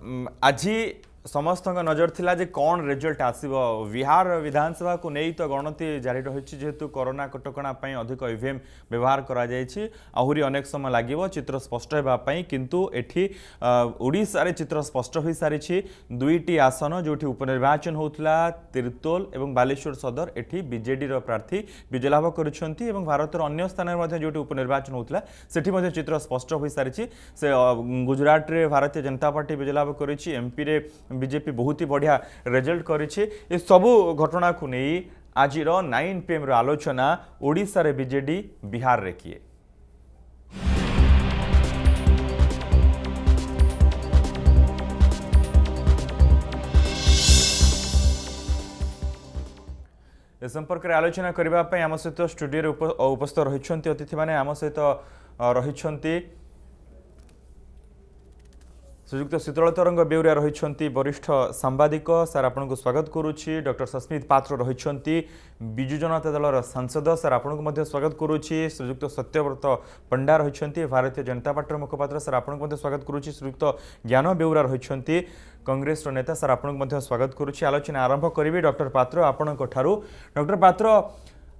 आज समस्त नजर थिला जे कौन रिजल्ट आसीबो बिहार विधानसभा को नहीं तो गणति जारी रही जेहेतु कोरोना कटकणा अधिक ईवीएम व्यवहार करा जायछि आहुरी अनेक समय लागिबो चित्र स्पष्ट हेबापई किंतु एठी ओडिसा रे चित्र स्पष्ट होई सारिछि दुईटी आसन जोठी उपनिर्वाचन होतला तिरतोल एवं बालेश्वर सदर एठी बीजेडी रो प्रार्थी विजय लाभ करिसंती एवं भारतर अन्य स्थान रे मध्ये जोठी उपनिर्वाचन होतला सेठी मध्ये चित्र स्पष्ट होई सारिछि से गुजरात रे भारतीय जनता पार्टी विजय लाभ करिछि एमपी रे बीजेपी बहुत ही बढ़िया रिजल्ट करिछि ए सबु घटना को नहीं आज 9 PM आलोचना ओडिशा रे बीजेडी बिहार रे किए ए संपर्क रे आलोचना करबा पय आम सहित स्टूडियो रे उपस्थित रहिछंती अतिथि माने आम सहित रहिछंती श्रीयुक्त शीतल तरंग बेउरिया रही वरिष्ठ सांबादिक सर आपन को स्वागत करुच्ची डॉक्टर सस्मित पात्र रही विजु जनता दलर सांसद सर आपन को स्वागत करुच्ची श्रीयुक्त सत्यव्रत पंडा रही भारतीय जनता पार्टी मुखपात्र सर आपन को स्वागत करुच्ची श्रीयुक्त ज्ञान बेउरा रही कांग्रेस नेता सर आपन को स्वागत करुच्ची आलोचना आरंभ करी डॉक्टर पात्र आपण डॉक्टर पात्र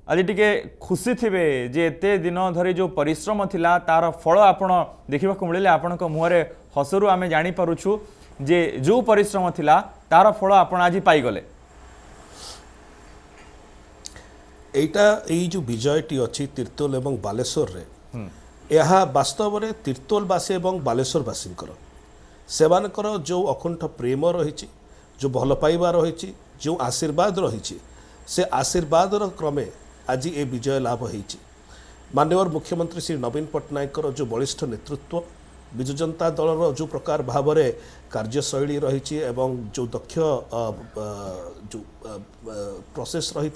आज टिके खुशी थिबे जे एते दिन धरी जो परिश्रम थिला तार फल आपण देखा मिले आपण मुहरे हसरू आमे जानी पारुछु जे जो परिश्रम थिला तार फल आपण आज पाई गले एटा एई जो विजयटी अछि तिरतोल एवं बालेश्वर रे यहा वास्तव रे तिरतोलवासी एवं बालेश्वरवासी सेवानकर जो अकुंठ प्रेम रही जो भल पाइबा रही जो आशीर्वाद रही से आशीर्वाद क्रमे आज ये विजय लाभ होती माननीय मुख्यमंत्री श्री नवीन पट्टनायक जो बलिष्ठ नेतृत्व विजु जनता दल जो प्रकार भाव में कार्यशैली रही एवं जो दक्ष जो प्रोसेस रही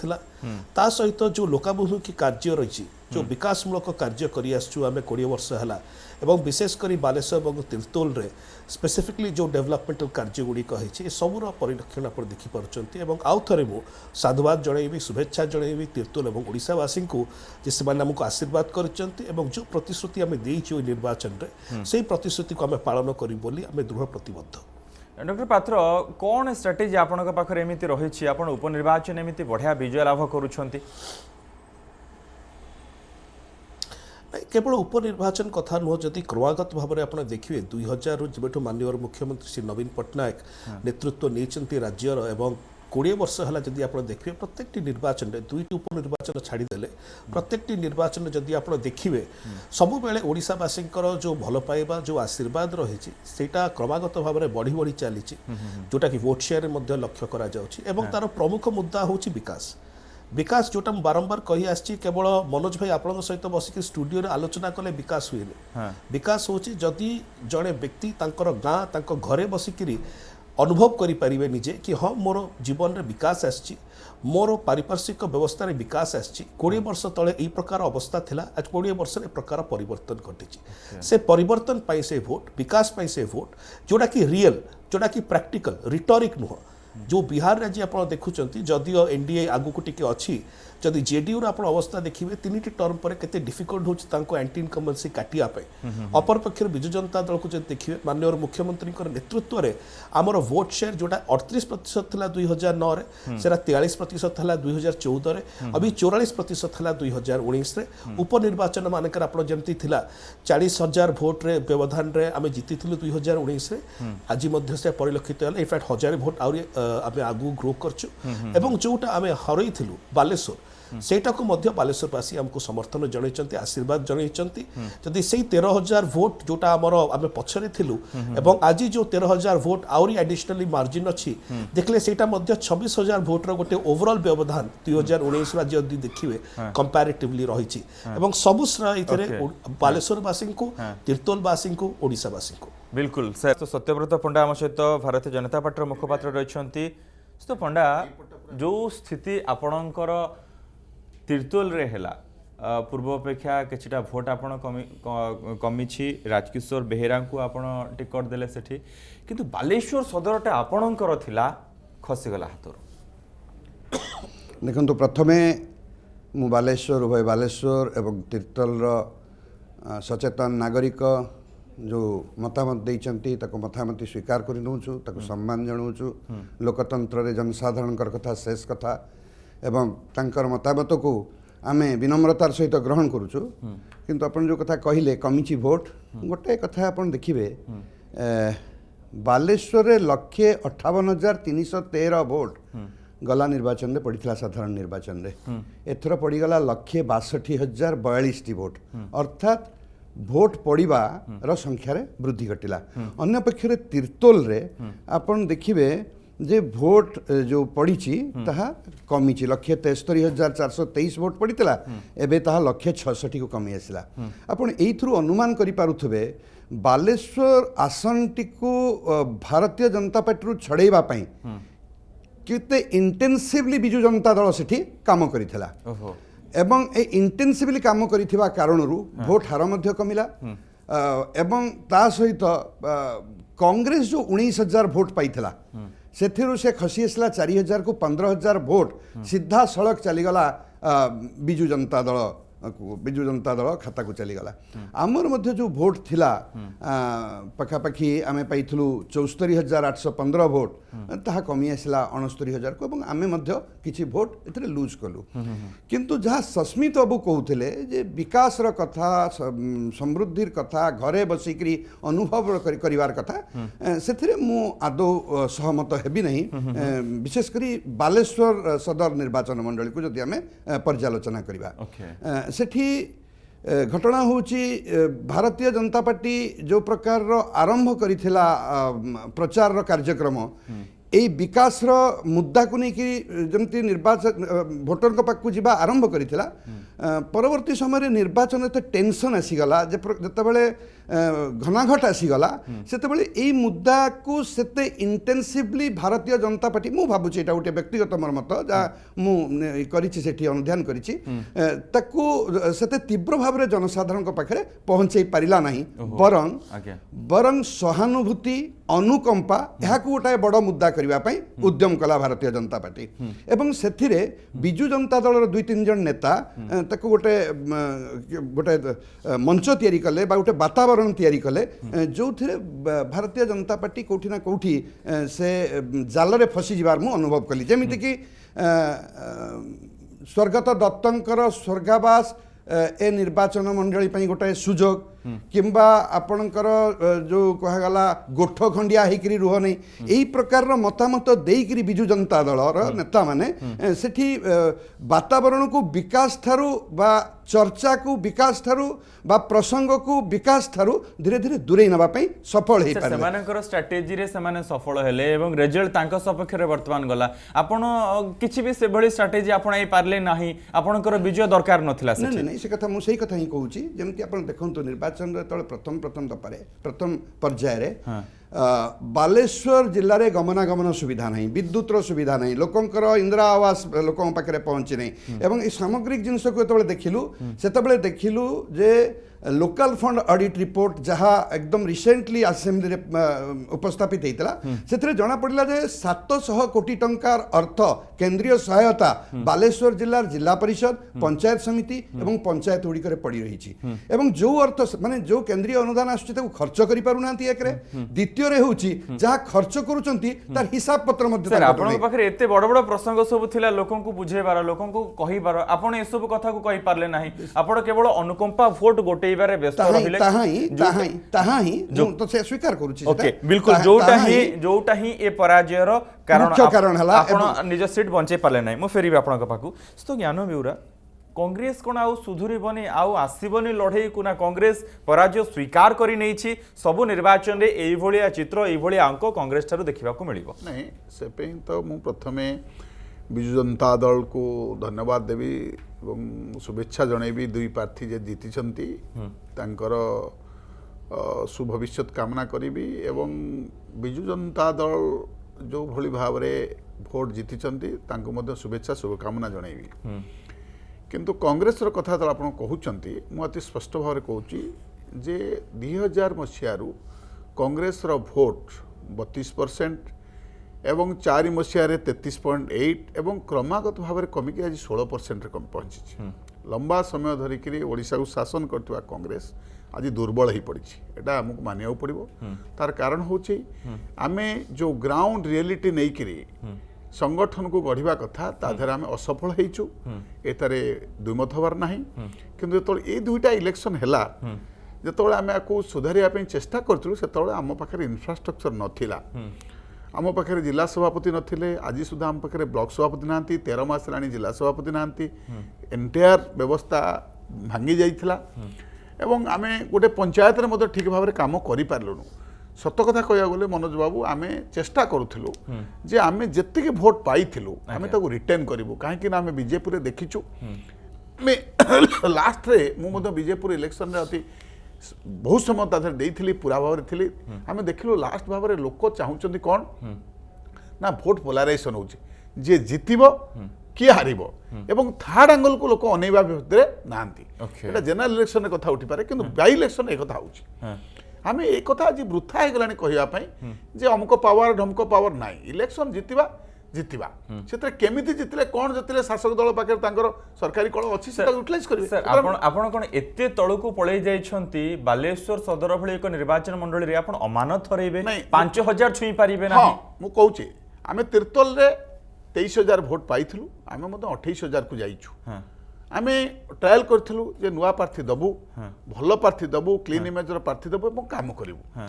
ता सहित जो लोकाभिमुखी कार्य रही जो विकासमूलक कार्य करें 20 वर्ष है एवं विशेषकर बालेश्वर और तिरतोल रे स्पेसिफिकली जो डेवलपमेंटल कार्य गुड़िक है सबूर परिलक्षण आप देखिपुंट और आउ थे साधुवाद जनइबी शुभेच्छा जनइबी तिरतोल और ओडिशावासी को से आमको आशीर्वाद कर जो प्रतिश्रुति आम देचु निर्वाचन में से प्रतिश्रुति को आम पालन करूँ दृढ़ प्रतिबद्ध। डॉक्टर पात्र कौन स्ट्राटेजी आपन पाखरे एमिति रही आपन उपनिर्वाचन एमिति बढ़िया विजय लाभ करुछंती केवल उपनिर्वाचन कथा नुह जदि क्रमागत भाव में आप देखिए 2000 जब माननीय मुख्यमंत्री श्री नवीन पट्टनायक नेतृत्व नहीं राज्यर एवं 20 वर्ष है जदि आप देखिए प्रत्येक निर्वाचन में 2टी उपनिर्वाचन छाड़देले प्रत्येक निर्वाचन जदि आप देखिए सबु बेले ओडिशावासी जो भल पाइबा जो आशीर्वाद रही क्रमागत भाव में बढ़ी बढ़ी चली जोटा कि वोट शेयर में लक्ष्य करा तार प्रमुख मुद्दा हूँ विकास विकास जोटा बारंबार कही आसी केवल मनोज भाई आपण सहित बसिक स्टूडियो रे आलोचना कले विकास हुए विकास होची जदि जड़े व्यक्ति तांकर गाँ तांको घरे बसिक अनुभव करें निजे कि हाँ मोर जीवन में विकास आसी मोर पारिपार्श्विक व्यवस्था रे विकास आसी 20 वर्ष तले यही प्रकार अवस्था थिला आज 20 वर्ष ए प्रकार परिवर्तन घटी से परिवर्तन पाई से भोट विकास पाई से भोट जोटा कि रियल जोटा कि प्रैक्टिकल रिटोरिक नुह जो बिहार राज्य आप देखुं जदियो एनडीए आगु को टिके अच्छी जदि जेडीयू आप अवस्था देखिए 3टी टर्म पर केते डिफिकल्ट होची एंटी इनकम्बेंसी काटिया अपर पक्ष विजु जनता दल को देखिए माननीय मुख्यमंत्री नेतृत्व में आमर वोट शेयर जोटा 38% था 2009 रे सेरा 43% था 2014 रे अभी 44% था 2019 रे उपनिर्वाचन मानकर आप जमती थिला 40,000 भोट रे व्यवधान रे आमे जीतिथिलु 2019 रे आज मध्य से परिलक्षित है इनफैक्ट 1000 भोट आउरी आमे आगु ग्रो करछु एवं जोटा आमे हरैथिलु बालेश्वर सेटा को मध्य बालेश्वरवासी आमको समर्थन जनइचंती आशीर्वाद जनइचंती जदि से 13,000 भोट जोटा आमर आमे पछरे थिलु एवं आज जो 13,000 भोट आउरी एडिशनली मार्जिन अछि देखले सेटा मध्य 26,000 भोट रो गोटे ओवरऑल व्यवधान 2019 रा जदि देखिवे कंपैरेटिवली रहिछि एवं सबु इतरे बालेश्वरवासी को तिरतोलवासी को ओडिशावासी को बिल्कुल सर तो सत्यव्रत पंडा आम सहित भारतीय जनता पार्टी मुखपात्र रही तो पंडा जो स्थिति आपणकर तिरतोल रे हेला पूर्व अपेक्षा किछटा भोट आपण कमी राजकिशोर बेहेरा को आपण टिकट देले सेठी किंतु बालेश्वर सदरटा आपणकर थिला खसीगला हाथर देखंतु प्रथमे मु बालेश्वर उभय बालेश्वर एवं तिरतोल सचेतन नागरिक जो मतामत देइचंती ताको मतामत स्वीकार करि नउछु ताको सम्मान जणाउछु लोकतंत्र रे जनसाधारणकर कथा शेष कथा एवं तांकर मतामत को आमे विनम्रतार सहित ग्रहण करूछु किंतु अपन जो कथा कहिले कमिची भोट गोटे कथा अपन देखिबे बालेश्वर रे 1,58,313 भोट गला निर्वाचन रे पड़िथिला साधारण निर्वाचन रे एथर पड़ीगला 1,62,042 टी भोट अर्थात भोट पड़िबा रो संख्या रे वृद्धि घटिला अन्य पक्षरे तिर्तोल रे आपण देखिबे जे भोट जो पड़ीची ताहा कमिची 1,73,423 भोट पड़ीतला एबे ताहा 1,66 को कमी आसिला आपण एइथरु अनुमान करि पारुथबे बालेश्वर आसनटी को भारतीय जनता पार्टी रु छड़ेबा पई केते इंटेंसिवली बिजु जनता दल सेठी काम करिथिला एवं ए इंटेंसिवली काम करिथिबा कारणरू भोट हार मध्य कमिला एवं ता सहित कांग्रेस जो 19,000 भोट पाइथिला सेथिरु से खसी आसला 4,000 को 15,000 भोट सीधा सड़क चलीगला बिजु जनता दल खाता को चलीगला आमर मध्य जो भोट थिला पखापाखि आमे पाइथलु 74,815 भोट ताहा कमी आसला 69,000 को एवं आमे मध्य किछि भोट एथरे लूज कलु किंतु जहाँ सस्मित बाबू कहते जे विकास रो कथा समृद्धिर कथा घरे बसिकरी अनुभव करिवार कथा सेथिरे मु आदौ सहमत हेबी नहीं विशेष करी बालेश्वर सदर निर्वाचन मंडली को जदि आमे पर्यालोचना करिबा सेठी घटना होची भारतीय जनता पार्टी जो प्रकार रो आरंभ करिथिला प्रचार रो कार्यक्रम एई विकास रो मुद्दा को नहीं कि जमती निर्वाचन भोटर को पाक को जीवा आरंभ करिथिला परवर्ती समय निर्वाचन एते टेंशन आसीगला जते बेले घनाघट आसीगला सेते बेले एई मुद्दा को सेते इंटेंसिवली भारतीय जनता पार्टी मु भाबुची एटा गोटे व्यक्तिगत मोर मत जा मु करिछि सेठी अनुध्यान करिछि ताकू सेते तीव्र भाव रे जनसाधारण को पाखरे पहुंचै परिला नाही बरं सहानुभूति अनुकंपा यहाकू गोटे बड़ मुद्दा करबा पई उद्यम कला भारतीय जनता पार्टी एवं सेथिरे बिजु जनता दल 2-3 जन नेता ताकू गोटे मंच तैयारी कले बा गोटे वातावरण तैयारी कले जो थिरे भारतीय जनता पार्टी कोठी ना कोठी से जाल रे फसी जिबार मु अनुभव कली जेमिति कि स्वर्गत दत्तंकर स्वर्गावास ए निर्वाचन मंडली पई गोटे सुजोग किंबा आपणकर जो कहगला गोठ खंडिया होकरी रुह नहीं यही प्रकार मतामत देकरी बिजु जनता दल नेता माने सेठी वातावरण को विकास थारू बा चर्चा को विकास थारू बा प्रसंग को विकास थारू धीरे धीरे दूरे नबा पई सफल हे पारे सेमानकर स्ट्रेटजी रे सेमाने सफल हेले एवं रिजल्ट तांको सपक्ष रे वर्तमान गला आपण किछि भी से भली स्ट्रेटजी आपण ए पारले नाही आपणकर विजय दरकार नथिला से नहीं नहीं से कथा मु सही कथा ही कहूची जेमति आपण देखंतु निर्वाचन रे तळे प्रथम दपारे प्रथम पर्याय रे बालेश्वर जिल्ला रे गमनागमन सुविधा नहीं विद्युत रो सुविधा नहीं लोकंकर इंदिरा आवास लोकन पाखरे पहुंची नहीं एवं ई सामग्रिक जिनस को तळे देखिलु जे लोकल फंड ऑडिट रिपोर्ट जहाँ एकदम रिसेंटली असेंबली उपस्थापित होता से जना पड़ा जे 700 कोटी टंकार अर्थ केंद्रीय सहायता बालेश्वर जिलार जिला परिषद पंचायत समिति एवं पंचायत गुड़िक पड़ी रही एवं जो अर्थ माने जो केंद्रीय अनुदान आसुची खर्च कर पारुना एक द्वितीय होची जहाँ खर्च करुचंती तार हिसाब पत्र मध्य आपन पाखरे एते बड़ बड़ प्रसंग सब थिला लोकन को बुझेबार लोकन को कहिबार आपन ए सब कथा को कहि पारले नाही आपन केवल अनुकंपा वोट गोटे स्वीकार बिल्कुल जोटा ही ए पराजयर कारण आपण निज सीट बंचे पाले नाही मु फेरी आपन पाखु तो ज्ञान बिउरा कांग्रेस कोन आउ सुधुरीबनी आउ आसीबनी लड़ाई को ना कांग्रेस पराजय स्वीकार करि नैछि सब निर्वाचन रे एई भलिया चित्र एई भलिया अंक कांग्रेस थारु देखिबा को मिलिबो नहीं से पे तो मु प्रथमे बिजु जनता दल को धन्यवाद देवी एवं शुभेच्छा जनइबी दुई प्रार्थी जे जीतिछंती तांकर सुभविष्यत कामना करिबी एवं बिजु जनता दल जो भली भाव रे भोट जीतिछंती तांको मध्य शुभेच्छा शुभकामना जनइबी किंतु कांग्रेस रो कथा तो आपण कहउचंती मु अति स्पष्ट भाव रे कहउची जे 2000 मसियारू कांग्रेस रो भोट 32% एवं 4 मसीह 33.8 एवं क्रमागत भाव में कमिकी आज 16% रे पहुंची लंबा समय धरिकी ओडिशा को शासन करथिबा कांग्रेस आज दुर्बल हो पड़ी एटा आमको मानिया पड़ो तार कारण हूँ आम जो ग्राउंड रियलिटी नहीं करी संगठन को गढ़ा कथा ताधर आम असफल होइचु एतारे दुमत हबार नाही किंतु जो ये दुईटा इलेक्शन हैला जो आम आपको सुधारिया चेष्टा करूँ से आम पाखे इनफ्रास्ट्रक्चर नथिला आम पाखे जिला सभापति नथिले आज सुधा आम पाखे ब्लॉक सभापति ना 13 मास हेलानी जिला सभापति ना एंटायर व्यवस्था भांगी जाइथिला एवं आम गोटे पंचायत में ठीक भाव में कम कर सत कथा कह गले मनोज बाबू आम चेष्टा करूँ जे आम जी भोट पाई आम रिटर्न करूँ कहीं आम बीजेपी देखीचु लास्ट रे मुझे बीजेपी इलेक्शन रे अति बहुत समय ताधर देइथिली पूरा भाव थी आम देखिलु लास्ट भाव में लोक चाहूँगी कौन ना भोट पोलाराइजेशन हो जी जितब किए हारिबो एवं थर्ड एंगल को लोक अनेवा भितर नांती एटा जनरल इलेक्शन कथा उठी पारे किंतु बाई इलेक्शन एक कथा होची आम ए कथा आज वृथा हो गलानी कहवाई जे अमुक पावर ढमक पावर ना इलेक्शन जितवा जितवा से केमिति जितले कौन जितले शासक दल पाखे सरकारी कल अच्छी से यूटिलाइज करेंगे सर आपण कोन एते तळकू पळै जाइछंती बालेश्वर सदर भଳି एक निर्वाचन मंडली रे आपण अमानत हरैबे 5000 छुई पारिबे ना मु कहूची आमे तिरतल रे 23000 भोट पाइथिलु आमे मते 28000 को जाइछु आमे ट्रायल करथिलु जे नुवा प्रार्थी दबु भलो प्रार्थी दबु क्लीन इमेज रो प्रार्थी दबु एवं काम करिवु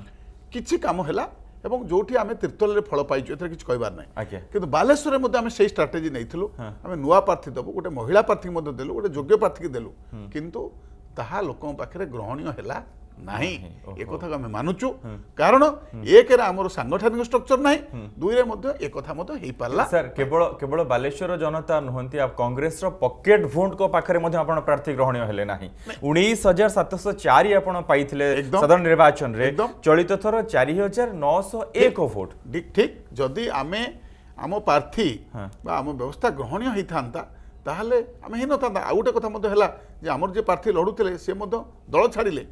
किछि काम हैला एवं जोठी आमे तिरतल रे फल पाइछु एथरे किछ कहबार नै किंतु बालेश्वर रे मते आमे सेही स्ट्रेटजी नैथिलु आमे नुवा प्रार्थी दबु गोटे महिला प्रार्थी मते देलु गोटे योग्य प्रार्थी के देलु किंतु ताहा लोकन पाखरे ग्रहणीय हैला नाही ए कथा को आमे मानुचु कारण एक रे हमर सांगठनिक स्ट्रक्चर नाही दुई रे मते ए कथा मते हेई पारला सर केवल केवल बालेश्वर जनता नहंती आप कांग्रेस रो पॉकेट वोट को पाखरे मते आपण प्रार्थी ग्रहणीय हेले नाही 19704 आपण पाइथिले साधारण निर्वाचन रे चलित थर 4901 वोट ठीक जदी आमे आम प्रार्थी बा आम व्यवस्था ग्रहणीय हेई थांता ताहले आमे हे नथांता आ गोटे कथा मते हला जे हमर जे प्रार्थी लढुथिले से मते दल छाडिले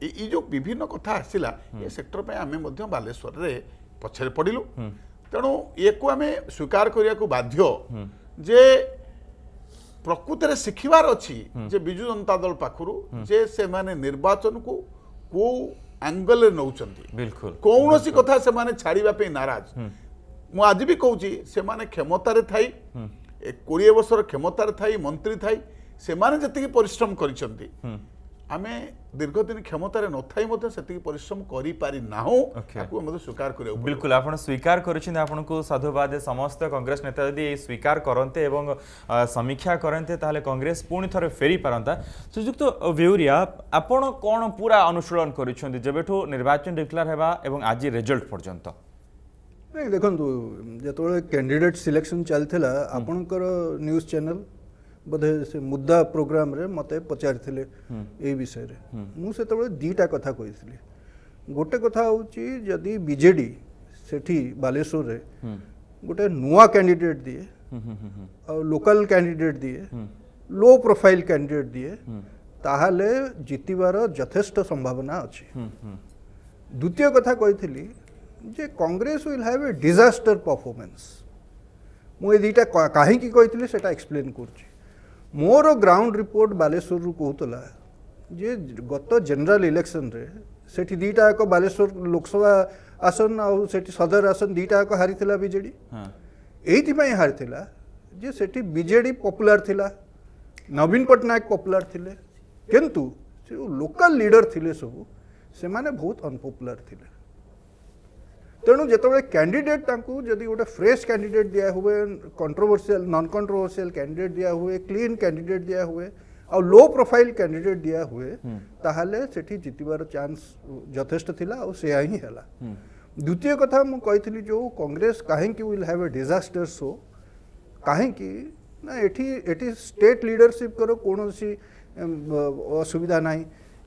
ये जो विभिन्न कथा आसला ये सेक्टर पे आमे मध्य बालेश्वर रे पछरे पड़िलु तेणु ये को आमे स्वीकार करिया को बाध्य जे प्रकृत रे सिखिबार अछि जे बिजु जनता दल पाखरु जे से माने निर्वाचन को को एंगल रे नउचंती बिल्कुल कोनोसी कथा से माने छाड़ीबा पे नाराज मु आज भी कहूची से माने क्षमता रे थाई 20 वर्षर क्षमता रे थाई मंत्री थाई से माने जति परिश्रम करिसंती आमे दीर्घ दिन क्षमतार नथाई मते सेति परिश्रम करि पारि नाहु आकु मते स्वीकार करियो बिल्कुल आपण स्वीकार करिछिन आपनको साधुवाद समस्त कांग्रेस नेता यदि स्वीकार करन्ते एवं समीक्षा करन्ते ताले कांग्रेस पुणी थरे फेरी पारंता सुजुक्त वेउरिया आपण कोन पूरा अनुसरण करिछन्ती जेबेठो निर्वाचन डिक्लेयर हेबा एवं आज रिजल्ट पर्यंत नहीं देखंतु जेतोळे कैंडिडेट सिलेक्शन चलथिला आपणकर न्यूज चैनल बोधे से मुद्दा प्रोग्राम रे मते पचारिथिले ए विषय रे मु सेतबे दीटा कथा कहिसली गोटे कथा होची जदी बीजेडी सेठी बालेश्वर रे गोटे नुआ कैंडिडेट दिए और लोकल कैंडिडेट दिए लो प्रोफाइल कैंडिडेट दिए ताहाले जितिबार यथेष्ट संभावना अछि द्वितीय कथा कहिथिली जे Congress will have a disaster performance मु ए दीटा काहे की कहिथिली सेटा एक्सप्लेन करछि मोर ग्राउंड रिपोर्ट बालेश्वर रु कहतला जे गत जनरल इलेक्शन रे सेठी दीटा एक बालेश्वर लोकसभा आसन आ सेठी सदर आसन दीटा एक हारिथिला बीजेडी एथि पई हारिथिला जे सेठी बीजेडी पॉपुलर थिला नवीन पटनायक पॉपुलर थिले किंतु जो लोकल लीडर थिले सब से माने बहुत अनपॉपुलर थिले तेणु जिते कैंडिडेट तांकु जदि गोटे फ्रेश कैंडिडेट दिया हुए कंट्रोवर्शियल नॉन कंट्रोवर्शियल कैंडिडेट दिया हुए क्लीन कैंडिडेट दिया हुए और लो प्रोफाइल कैंडिडेट दिया हुए ताहले सेठी जितिबार चांस यथेष्ट थिला और सेया ही हला द्वितीय कथा मु कहिथिली जो कांग्रेस काहे कि विल हैव ए डिजास्टर सो काहे कि ना एठी स्टेट लीडरशिप करो कोनोसी असुविधा नाही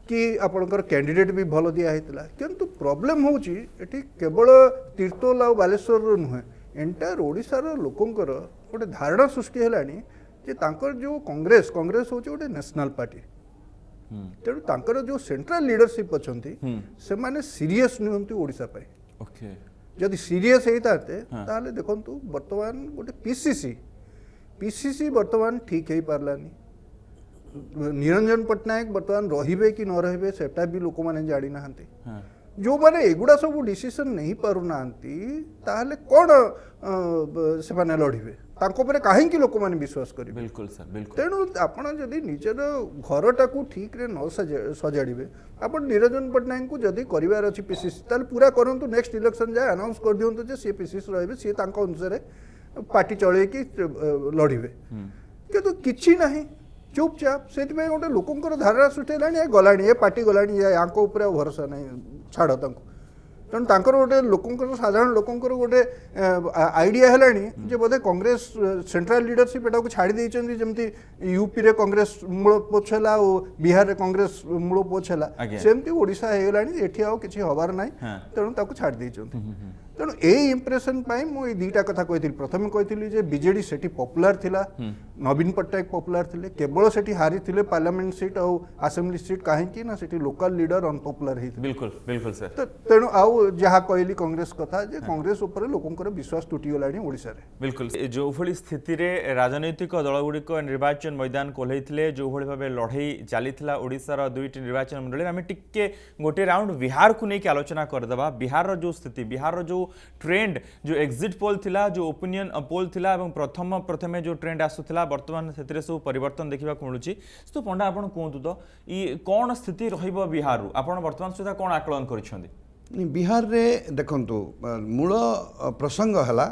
कि आपणकर कैंडिडेट भी भल दिया होता किंतु प्रॉब्लम होची एठी केवल तीर्तोल आ बालेश्वर नुहे एंटायर ओडिशार लोकंकर गोटे धारणा सृष्टि हेलानी जे तांकर जो कांग्रेस होची गोटे नेशनल पार्टी तेणु तांकर जो सेंट्रल लीडरशिप अछंती से माने सीरियस नुहंती ओडिशा पाई ओके जदि सीरियस हेताते ताले देखंतु वर्तमान गोटे पीसीसी वर्तमान ठीक हे पारलानी निरंजन पट्टनायक बर्तमान रहिबे कि न रहिबे सेटा भी लोक माने जानि नाहंती जो माने एगुडा सब डिसीजन नहीं पारु नाहंती ताहले कोन से माने लढिबे तांको परे काहे कि लोक माने विश्वास करिबे बिल्कुल सर बिल्कुल तेणु आपण जदि निजर घरटाकू ठीक रे न सजाड़े आपण निरंजन पट्टनायक को जदि करिवार अछि पीसीसी ताले पूरा करंतु नेक्स्ट इलेक्शन जाए अनाउंस कर दियंतु जे सी पीसीसी रहबे सी तांको अनुसार पार्टी चले कि लड़िबे किंतु किछि नाही चुपचाप से गोटे लोकंकर धारणा सृष्टि है गलाणी ए पार्टी गलाणी यांको ऊपर भरोसा नहीं छाड़ तांको तेणु तांकर गोटे लोकंकर साधारण लोकंकर गोटे आइडिया हेलानी जे बोधे कांग्रेस सेंट्रल लीडरशिप एटा को छाड़ी देइचंदी जेमती यूपी रे कांग्रेस मूल पोछला और बिहार रे कांग्रेस मूल पोछला सेमती ओडिशा हे गेलानी एठी आउ किछि हबार नाही तेणु ताको छाड़ी देइचंदी तेणु ए इंप्रेशन पाई मु ए दुईटा कथा कहिथिल प्रथम कहिथिल जे बीजेडी सेठी पॉपुलर थिला नवीन पट्टनायक पॉपुलर थिले केवल सेठी हारी थिले पार्लियामेंट सीट और असेंबली सीट काहे कि ना सेठी लोकल लीडर अनपॉपुलर हे बिल्कुल बिल्कुल सर तेणु आउ जहाँ कहली कांग्रेस कथा जे कांग्रेस ऊपर लोकंकर विश्वास टूटी गलानी ओडिसा रे बिल्कुल जो भली स्थिति रे राजनैतिक दलगुड़िक निर्वाचन मैदान कोल्हैथिले जो भली भाबे लड़ाई चलीथिला ओडिसा दुईटी निर्वाचन मंडली आम टिके गोटे राउंड बिहार को लेकिन आलोचना करदेबा बिहार जो स्थिति बिहार जो ट्रेंड जो एग्जिट पोल थिला जो ओपिनियन पोल थिला एवं प्रथमे जो ट्रेंड आसुथिला वर्तमान से सब परिवर्तन देखा मिलूँ तो पंडा आपन कहतु तो ये कौन स्थिति रहिबो बिहार आपन वर्तमान सुधा कौन आकलन करिसेंती बिहार रे देखंतु मूल प्रसंग हला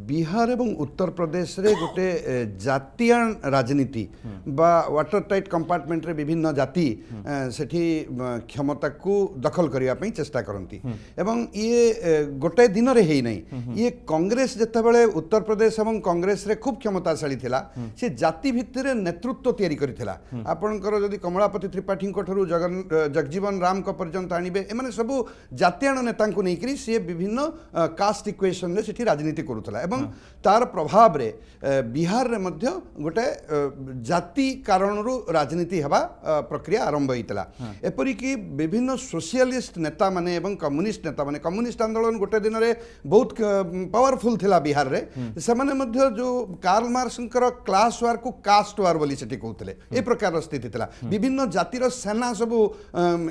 बिहार एवं उत्तर प्रदेश रे गोटे जातीयान राजनीति बा वाटर टाइट कंपार्टमेंट रे विभिन्न जाति सेठी क्षमता को दखल करिया पई चेष्टा करंती एवं ये गोटे दिन रे हेई नै ये कांग्रेस जेतेबेले उत्तर प्रदेश एवं कांग्रेस रे खूब क्षमताशाली थिला से जाति भितर नेतृत्व तयारी करिथिला आपनकर जदि कमलापति त्रिपाठी ठरू जगजीवन राम को पर्यंत आनिबे एमाने सब जातीयान नेता को नेकरी से विभिन्न कास्ट इक्वेशन रे सेठी राजनीति करूथला एवं तार प्रभाव रे बिहार रे मध्य गोटे जाति कारणरू राजनीति हेबा प्रक्रिया आरंभ होइतला एपरि कि विभिन्न सोशलिस्ट नेता माने एवं कम्युनिस्ट नेता माने कम्युनिस्ट आंदोलन गोटे दिन रे बहुत पावरफुल थिला बिहार रे से माने मध्य जो कार्ल मार्क्सकर क्लास वार को कास्ट वार बोली सेठी कहउतले ए प्रकार स्थिति थिला विभिन्न जातिर सेना सब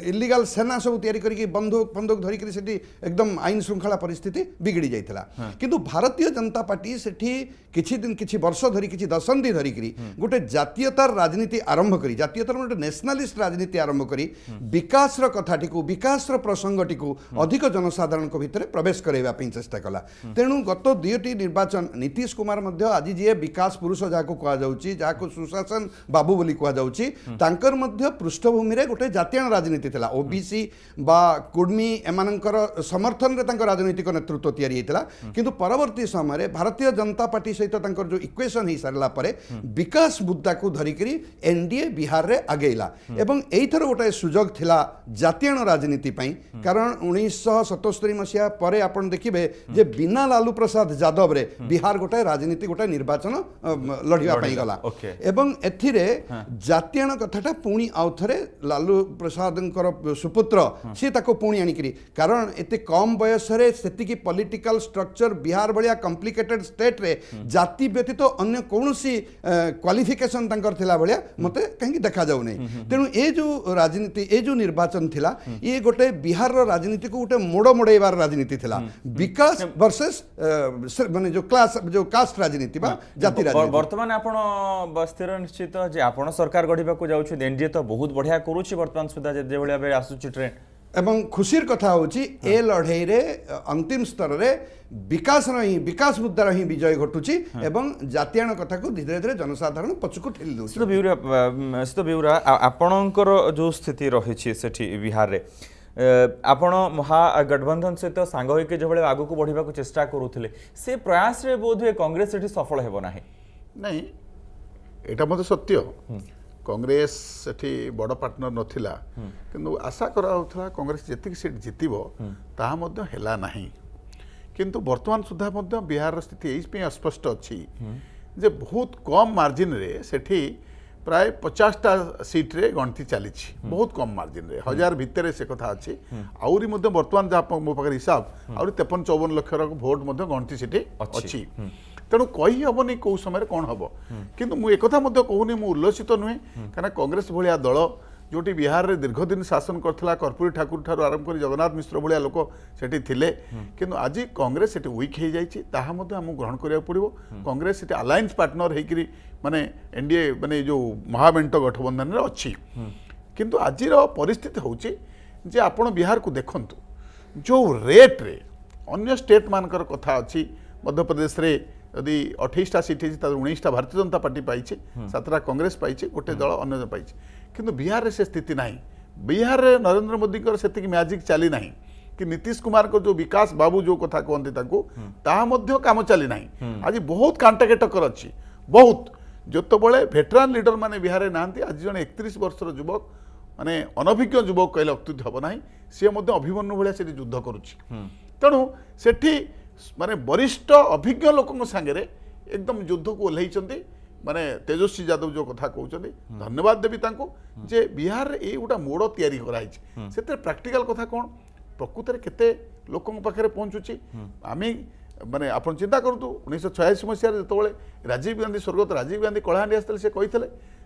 इलीगल सेना सब तयारी करी बंदूक धरी करी सेठी एकदम आईन श्रृंखला परिस्थिति बिगड़ी जाइतला किंतु भारतीय जनता पार्टी सेठी किछि दिन किछि वर्ष धरी किछि दशंधि धरी करी गोटे जातीयतार राजनीति आरंभ करी जातीयतार गोटे नेशनलिस्ट राजनीति आरंभ करी विकास कथाटी को विकास प्रसंगटी को अधिक जनसाधारण को भितर प्रवेश करैबा पई चेष्टा कला तेणु गत दुईटी निर्वाचन नीतीश कुमार मध्य आज जी विकास पुरुष जाको कहा जाउची जाको सुशासन बाबू बोली कहा जाउची तांकर मध्य पृष्ठभूमि रे गोटे जातीय राजनीति थिला ओबीसी बा कुर्मी एमानकर समर्थन रे तांकर राजनीतिक नेतृत्व तयारी हेतला किंतु परवर्ती समय भारतीय जनता पार्टी सहित तांकर जो इक्वेशन ही सारला परे विकास मुद्दा को धरिकरी एनडीए बिहार रे आगेला एवं एइथर गोटे सुजोग थिला जातीय राजनीति पई कारण 1977 मसिया परे आपण देखिबे जे बिना लालू प्रसाद यादव रे बिहार गोटे राजनीति गोटे निर्वाचन लढिवा पई गला एवं एथिरे जातीय कथाटा पुणी आउथरे लालू प्रसादकर सुपुत्र से ताको पुणी आनिकरी कारण एते कम बयस रे सेतिकी पॉलिटिकल स्ट्रक्चर बिहार भलिया कॉम्प्लिकेटेड स्टेट रे जाति व्यतीत तो अन्य कौनसी क्वालिफिकेशन तांकर थिला भलिया मते कहीं देखा जाउ नै तेणु ए जो राजनीति ए जो निर्वाचन थिला ये गोटे बिहार रो राजनीति को गोटे मोड़ मोड़ेबार राजनीति थिला विकास वर्सेस माने जो क्लास जो कास्ट राजनीति बा जाति राजनीति वर्तमान आपण स्थिर निश्चित जे आपण सरकार गढिबा को जाउछि एनडीए तो बहुत बढ़िया करूछि वर्तमान सुधा जे भलिया बे आसुछि ट्रेंड एवं खुशीर कथा होची ए लड़ाई रे अंतिम स्तर रे विकास मुद्दा रही विजय घटुची एवं जातीय कथा को धीरे धीरे जनसाधारण पछकु ठेली दउछि सितो बिउरा आपणकर जो स्थिति रही सेठी बिहार रे आपण महागठबंधन सहित सांग होइके जो भले आगु को बढ़िबा को चेष्टा करूथिले से प्रयास रे बोधे कांग्रेस सेठी सफल हेबो नाही नहीं एटा मते सत्य कांग्रेस सेठी बड़ पार्टनर नथिला किंतु आशा करा होथला कांग्रेस जेतिक सीट जितिबो ताहा मध्य हेला नाही किंतु वर्तमान सुधा मध्य बिहार स्थिति एई पे स्पष्ट अछि जे बहुत कम मार्जिन रे सेठी प्राय 50टा सीट रे गणति चली बहुत कम मार्जिन रे 1000 भितर से कथा अच्छी आउरी वर्तमान जहाँ मो पाखे हिसाब आउरी 53-54 लाख भोट गणति सीट अच्छी तेणु कही हेनी कौ समय कौन हम किंतु मुझे एक कहूनी मुझे उल्लसित नुहे कहीं कांग्रेस भाया दल जोटी बिहार में दीर्घ दिन शासन करथिला कर्पूरी ठाकुर ठार आरंभ कर जगन्नाथ मिश्र भाया लोक सेठी थिले किंतु आज कांग्रेस सेठी वीक हो जाइछि ताहा मध्ये हमहु ग्रहण करिया पड़िबो कांग्रेस सेठी अलायंस पार्टनर हेकरी माने एनडीए माने जो महामेंट गठबंधन रे अछि किंतु आजिर परिस्थिति होछि जे आपण बिहार को देखंतु जो रेट रे अन्य स्टेट मानकर कथा अछि मध्य प्रदेश रे यदि 28टा सीट है 19टा भारतीय जनता पार्टी पाई 7टा कांग्रेस पाई गोटे दल अन्य पाई किंतु बिहार रे से स्थिति नहीं बिहार रे नरेंद्र मोदी से मैजिक चली नहीं कि नीतीश कुमार को जो विकास बाबू जो कथा कहते काम चली नहीं आज बहुत कांटाके टक्कर अच्छी बहुत जो बड़े भेटरान लीडर माने बिहार में नहांती आज जन 31 वर्षर युवक माने अनभिज्ञ युवक कहले अत्युत हम ना सी अभिमन्यु भाया से युद्ध करुच्ची तेणु सेठी माने वरिष्ठ अभिज्ञ लोकों सांगे एकदम युद्ध को ओह्लैचंती माने तेजस्वी यादव जो कथा कहते धन्यवाद देवी तांको जे बिहार रे गोटा मोड़ तैयारी कराई से प्रैक्टिकल कथा कौन प्रकृत में केते लोकों पाखे पहुँचुची आम माने आप चिंता करूँ 1986 मसीह जो राजीव गांधी स्वर्गत राजीव गांधी कलाहांडी आसते से कहते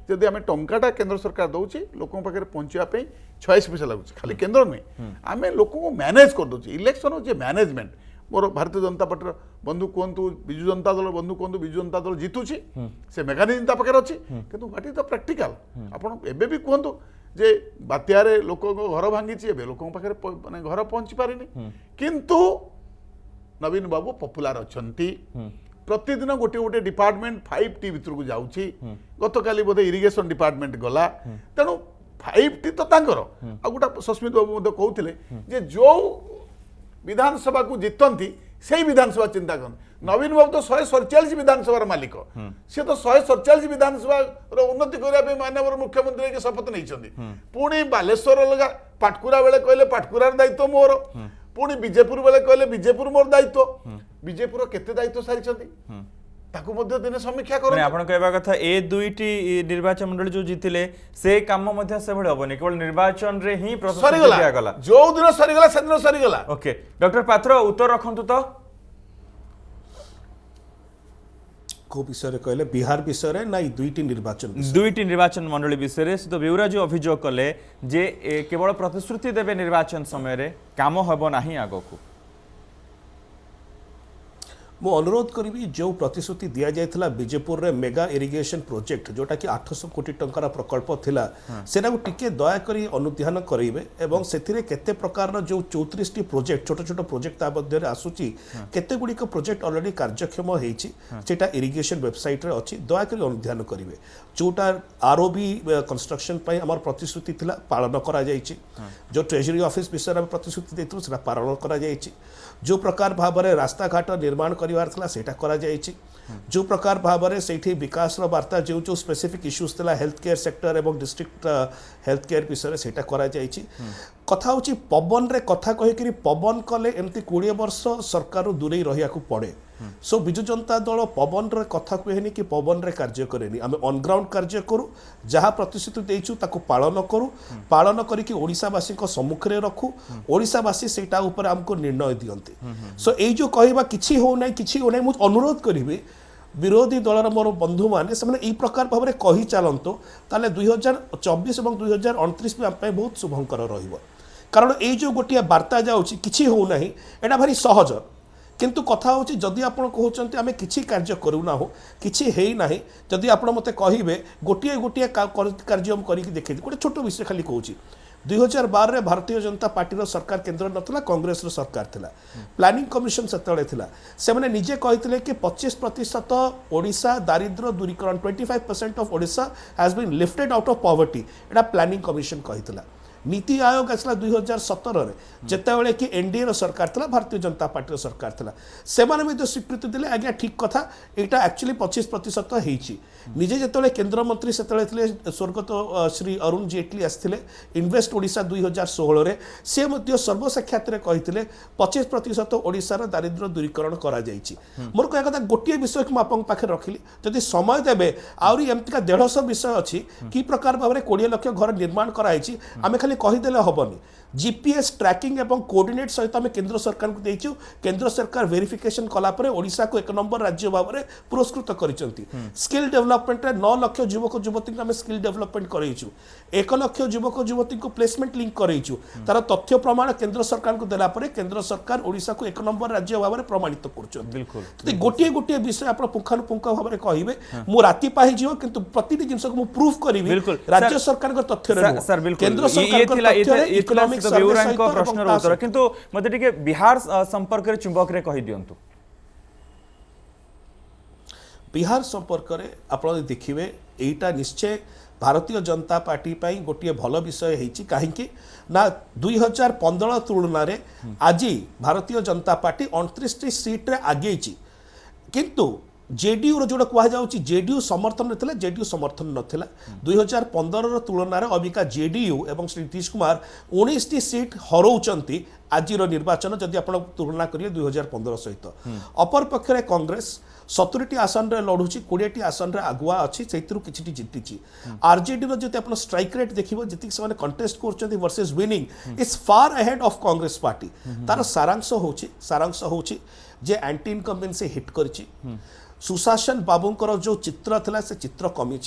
जदि आम टंकाटा केंद्र सरकार दौर लोकों पाखे पहुँचापी 86 पैसा लगुच खाली केंद्र नुहे आम लोक मैनेज कर दौर इलेक्शन हूँ मैनेजमेंट मोर भारतीय जनता पार्टी बंधु कहतु विजु जनता दल बंधु कहतु विजु जनता दल जीतुची से मेकानिजम ता पाखे अच्छी किंतु व्हाट इज द प्रैक्टिकल आपण एबे भी कहतु जे बात्यारे लोक घर भांगी एबे लोक पाखे माने घर पहुंची पारिनी किंतु नवीन बाबू पपुलार अछंती प्रतिदिन गोटे गोटे डिपार्टमेंट 5T भितर को जाउची गतकाली बोधे इरिगेशन डिपार्टमेंट गला तेणु 5T तो तांकर आ गोटा सस्मित बाबू मध्य कहउथिले जे जो विधानसभा को जीतती से विधानसभा चिंता कर नवीन बाबू तो 147 विधानसभा मालिक सी तो 147 विधानसभा उन्नति करने माननीय मुख्यमंत्री के शपथ नहीं पुणी बालेश्वर अलग पाटकुरा बेले कहले पाटकुरार दायित्व मोर पुणी विजेपुर बेले कहले विजेपुर मोर दायित्व विजेपुर केते दायित्व सारी ताकू मध्य दिने समीक्षा करो आपण कहबा कथा ए दुईटी निर्वाचन मंडली जो जीतिले से काम मध्य से भले होबनी केवल निर्वाचन रे ही प्रशासन दिया गला जो दिन सरीगला से दिन सरीगला ओके डॉक्टर पात्र उत्तर रखंतु तो को विषय कहले बिहार विषय ना दुईटी निर्वाचन मंडली विषय से तो बेउरा जो अभियोग कले जे केवल प्रतिश्रुति देबे निर्वाचन समय रे काम हबो नाही आगो को मु अनुरोध करी जो प्रतिश्रुति दि जाइथिला विजेपुर रे मेगा इरिगेशन प्रोजेक्ट जोटा कि 800 कोटी टंकार प्रकल्प थिला सेना को टिके दया करी अनुध्यान करेबे एवं सेथिरे केते प्रकार जो 34 टी प्रोजेक्ट छोट छोट प्रोजेक्ट ता मध्य रे आसुची केते गुडी को प्रोजेक्ट ऑलरेडी कार्यक्षम हेछि सेटा इरिगेशन वेबसाइट रे अछि दया करी अनुध्यान करेबे जोटा आरओबी कंस्ट्रक्शन पई हमर प्रतिश्रुति थिला पालन करा जाइछि जो ट्रेजरी ऑफिस विषय में प्रतिश्रुति देथु सेटा पालन करा जाइछि जो प्रकार भाव में रास्ता घाट निर्माण करार करा जाइछि जो प्रकार भाव में से विकास वार्ता जो जो स्पेसिफिक इश्यूज था हेल्थ केयर सेक्टर एवं डिस्ट्रिक्ट हेल्थ केयर विषय से करा जाइछि कथा होची पवन रे कथा कहि पवन कले एमती 20 वर्ष सरकार दूरे रहिया को पड़े सो विजु जनता दल पवन रे कथा कहेनी कि पवन रे कार्य करेनी आम ऑन ग्राउंड कार्य करू जहाँ प्रतिश्रुति देइछु ताकू पालन करू पालन करिकि ओडिसावासी को सम्मुख रे रखू ओडिसावासी सेटा ऊपर हमको निर्णय दियंती सो एई जो कहबा किछि हो नै मु अनुरोध करिवे विरोधी दलर मोर बंधु माने से प्रकार भाव में कही चलतु ताले 2024 और 2029 में आम बहुत शुभंकर रहिबो कारण ये जो गोटे वार्ता जाउछि किछि हो नाही एटा भारी सहज किंतु कथा होछि जदि आपण कहउचंती आमे किछि कार्य करूना हो किछि हेई नाही जदि आपण मते कहिबे गोटे गोटे कार्य हम करिक देखै गोटे छोट विषय खाली कहउछि 2012 रे भारतीय जनता पार्टी सरकार केंद्र नथला कांग्रेस सरकार थिला प्लानिंग कमिशन सेतले थिला से माने निजे कहितले कि 25% ओडिशा दारिद्र्य दूरीकरण 25% of Odisha has been lifted out of poverty एटा प्लानिंग कमिशन कहितला नीति आयोग आसला 2017 रे जेतेबेले कि एनडीए रो सरकार थिला भारतीय जनता पार्टी सरकार थिला से माने भी स्वीकृति दिले आज्ञा ठीक कथा एटा एक्चुअली 25% हेछि निजे जेतेबेले केंद्र मंत्री सेतेबेले थिले स्वर्गत श्री अरुण जेटली आस्थिले इन्वेस्ट ओडिशा 2016 रे से मध्ये सर्वसाक्षात रे कहिथिले 25% ओडिशा रो दारिद्र्य दूरीकरण करा जाइछि मोर कहया कथा गोटिए विषय कि आपन पाखे रखिली जदि समय देबे आउरी एमतिका 150 विषय अछि कि प्रकार भाबरे 20 लाख घर निर्माण कराइछि आमे खाली खाली कहीदेले हेनी जीपीएस ट्रैकिंग एवं कोऑर्डिनेट सहित आम केंद्र सरकार को देइछु केंद्र सरकार वेरिफिकेशन कला परे ओडिशा को 1 नंबर राज्य भाव में पुरस्कृत करिसेंती स्किल डेवलपमेंट रे 9 लाख युवक युवती को आम स्किल डेवलपमेंट करैछु 1 लाख युवक युवती को प्लेसमेंट लिंक करैछु तार तथ्य प्रमाण केंद्र सरकार को देला परे केंद्र सरकार ओडिशा को 1 नंबर राज्य भाव में प्रमाणित करछन बिल्कुल तो गोटे गोटे विषय आप पुंखानुपुंख भाव में कहिबे मु राति पाहि जिवो किंतु प्रतिटी जिंस को मु प्रूफ करबी बिल्कुल। राज्य सरकार को तथ्य रे सर बिल्कुल केंद्र सरकार को तथ्य रे इकोनॉमिक सर्वे को प्रश्न उत्तर किंतु मते टिके बिहार संपर्क रे चुंबक रे कहि दियंतु बिहार संपर्क रे आपण देखिबे एटा निश्चय भारतीय जनता पार्टी पाई गोटे भल विषय होती कहीं ना 2015 तुलना रे आज भारतीय जनता पार्टी 29 सीट रे आगे किंतु जेडीयू रो जोड़ा कहा जाउची जेडीयू समर्थन नथिला जेडीयू समर्थन नथिला 2015 रो तुलना रे अबिका जेडीयू एवं श्री नीतीश कुमार 19 टी सीट हरौचंती आज रो निर्वाचन जदि आपण तुलना करिए 2015 सहित अपर पक्ष रे कांग्रेस 70 आसन रे लढुची 20 आसन रे आगुआ अछि सेतिरु किछिटी जितिची आरजेडी रो जति आपण स्ट्राइक रेट देखिबो जति से कंटेस्ट करचंती versus winning is far ahead of Congress party तार सारांश होची जे एंटी इनकम्बेंसी हिट करची सुशासन बाबूंकर जो चित्र थिला से चित्र कमी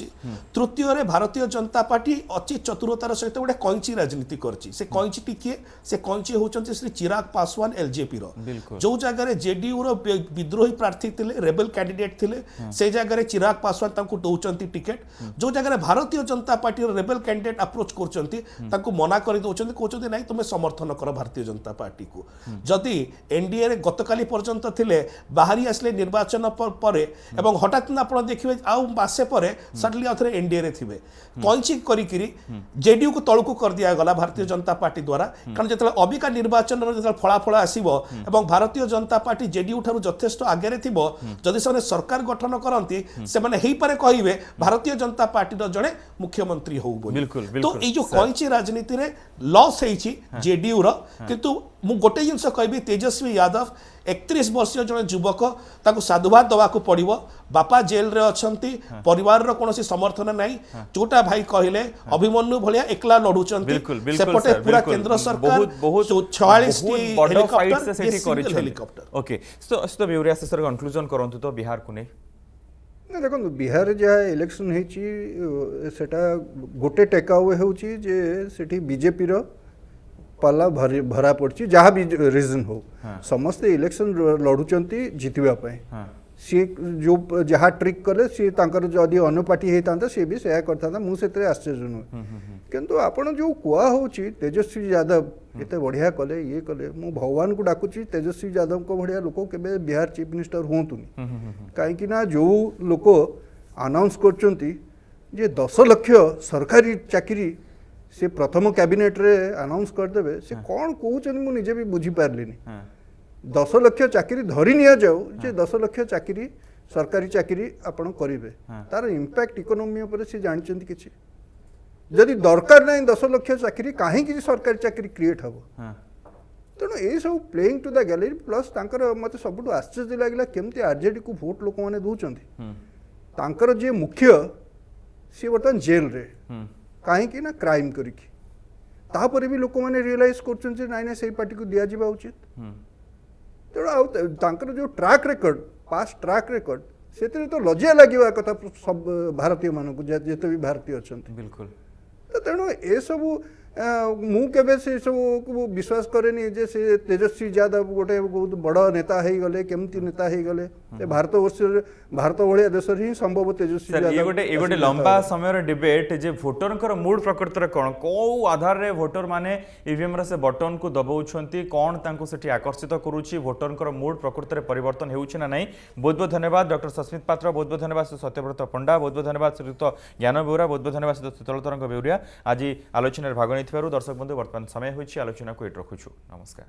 तृतीय रे भारतीय जनता पार्टी अति चतुरतार सहित गोटे कैंची राजनीति करची से कैंची टिके से कैंची होचंती श्री चिराग पासवान एलजेपी रो जो जगह जेडीयू रो विद्रोही प्रार्थी थिले रेबल कैंडिडेट थिले से जगह चिराग पासवान तांको दउचंती टिकेट जो जगह भारतीय जनता पार्टी रो रेबल कैंडिडेट अप्रोच करचंती तांको मना करि दउचंती कहचंती नाही तुमे समर्थन कर भारतीय जनता पार्टी को जदि एनडीए रे गतकाली पर्यंत थिले बाहरी आसले निर्वाचन पर एवं हठात आप देखिए आउ मासे पर सडनली आउथरे एनडीए रे थिबे कैंची करिकिरी जेडीयू को तळकु कर दिया गला भारतीय जनता पार्टी द्वारा कारण जतले अबिका निर्वाचन रो जतले फलाफल आसीबो एवं भारतीय जनता पार्टी जेडीयू ठारू यथेष्ट आगे रे थिबो जदि से सरकार गठन करंती से माने हेई पारे कहिबे भारतीय जनता पार्टी रो जणे मुख्यमंत्री होउ बोली तो ए जो कैंची राजनीति रे लॉस हेची जेडीयू रो किंतु मु गोटे जिंस कहबी तेजस्वी यादव 31 वर्षीय जड़े युवक ताको साधुवाद दवा को पड़िबो बापा जेल रे अछंती परिवार रो कोनोसी समर्थन नाही जोटा भाई कहिले अभिमन्यु भलिया एकला लढुचंती सेपटे पूरा केंद्र सरकार 46 हेलीकॉप्टर से सेठी करिछ okay so Beuria sir conclusion करंतु तो बिहार को नै ना देखो बिहार जहाँ इलेक्शन होती सेटा गोटे टेक अवे होची जे सेठी बीजेपी रो पाला भरा पड़ी जहाँ भी रीजन हो समस्ते इलेक्शन लड़ुचंती जितवा सी जो जहाँ ट्रिक कले सी तांकर जदि अन्य पार्टी होता सी भी सेया करता मुझे आश्चर्य नुहे किंतु आपण जो कुआ होची तेजस्वी यादव एते बढ़िया कले ये कले मु भगवान को डाकुची तेजस्वी यादव को बढ़िया लोक केबे बिहार चीफ मिनिस्टर होतुनी कहीं ना जो लोक अनाउंस करचंती जे 10 लाख सरकारी चाकरी से प्रथम कैबिनेट रे अनाउंस करदेवे से कौन कहते मुझे निजे भी बुझी पारलिनी 10 लाख चाकरी धरी निया जाऊ जे 10 लाख चाकरी सरकारी चाकरी आपण करिवे तार इंपैक्ट इकोनॉमी ऊपर से जानचंती किछि जदि दरकार नहीं 10 लाख चाकरी काहे कि सरकारी चाकरी क्रिएट हबो तेणु ये सब playing to the gallery plus तांकर मते सबुठ आश्चर्य लागला केमती आरजेडी को वोट लोक माने दउचंती तांकर जे मुख्य सी बर्तमान जेल रे कहीं ना क्राइम करिकी तापर भी लोक मैंने रियलाइज कर नाई ना से पार्टी को दिया जावा उचित तेणु जो track record past track record से तो लज्जा लगे कथा सब भारतीय मानक जिते भी भारतीय अच्छा बिल्कुल तो तेणु ये सब मुझे से सब विश्वास करे जे से तेजस्वी यादव गोटे बहुत बड़ नेता हो गले केमती नेता हो गले भारत भाया देश ही संभव तेजस्वी यादव ये गोटे लंबा समय डिबेट जे भोटर मूड प्रकृत में कौन कौ आधार रे भोटर माने ईवीएम से बटन को दबाउछंती कौन तांको सेठी आकर्षित करूची भोटर मूड प्रकृत में परिवर्तन होउछि ना नहीं बहुत बहुत धन्यवाद डॉक्टर सस्मित पात्र बहुत बहुत धन्यवाद सत्यव्रत पंडा बहुत बहुत धन्यवाद श्रीयुक्त ज्ञान बेउरा बहुत बहुत धन्यवाद शीतल तरंग बेउरिया आज आलोचना भाग नहीं दर्शक बंधु वर्तमान समय होइछि आलोचना को एट रखुछु नमस्कार।